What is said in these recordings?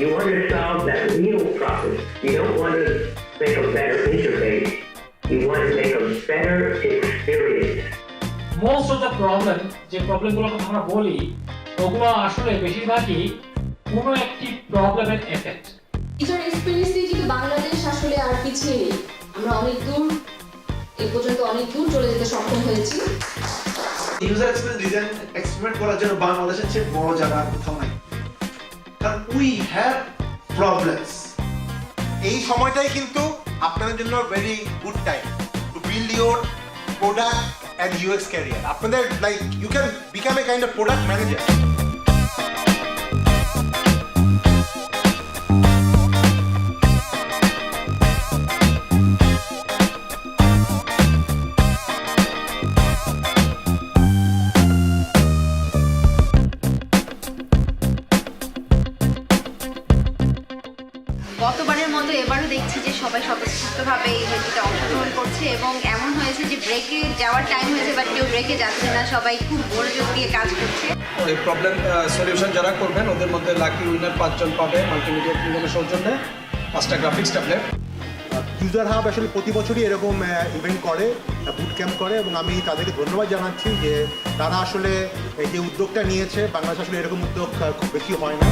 You want to solve that real problem. You don't want to make a better interface. You want to make a better experience. Most of the problem, যে প্রবলেমগুলো কথা আমরা বলি, ওগুলো আসলে বেশিরভাগই কোনো একটি প্রবলেমের এফেক্ট। ইউজার এক্সপেরিয়েন্স দিয়ে কিন্তু বাংলাদেশ আসলে আর পিছিয়ে নেই। আমরা অনেক দূর, এই পর্যন্ত অনেক দূর চলে যেতে সক্ষম হয়েছি। ইউজার এক্সপেরিয়েন্স ডিজাইন এক্সপেরিমেন্ট করার জন্য বাংলাদেশের চেয়ে বড় জায়গা কোথাও নাই, কারণ উই হ্যাভ প্রবলেমস। এই সময়টাই কিন্তু আপনাদের জন্য very good time to build your product and UX career. আপনাদের like you can become a kind of product manager. গতবারের মতো এবারও দেখছি যে সবাই স্বতঃস্ফূর্তভাবে এই ইভেন্টে অংশগ্রহণ করছে এবং এমন হয়েছে যে ব্রেকে যাওয়ার টাইম হয়েছে বাট কেউ ব্রেকে যাচ্ছে না, সবাই খুব মনোযোগ দিয়ে কাজ করছে। এই প্রবলেম সলিউশন যারা করবেন ওদের মধ্যে লাকি উইনার 5 জন পাবে মাল্টিমিডিয়া প্রিমিয়ামের সৌজন্যে 5টা গ্রাফিক্স ট্যাবলেট। ইউজার হাব আসলে প্রতি বছরই এরকম ইভেন্ট করে, বুট ক্যাম্প করে, এবং আমি তাদেরকে ধন্যবাদ জানাচ্ছি যে তারা আসলে এই যে উদ্যোগটা নিয়েছে। বাংলাদেশ আসলে এরকম উদ্যোগ খুব বেশি হয় না।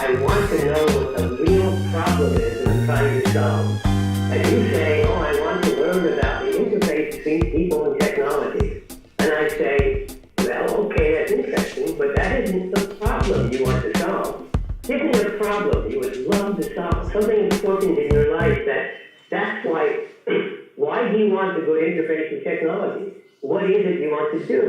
I want to know what the real problem is that I'm trying to solve. And you say, oh, I want to learn about the interface between people and technology. And I say, well, okay, that's interesting, but that isn't the problem you want to solve. Give me a problem you would love to solve, something important in your life that's why do you want a good interface with technology? What is it you want to do?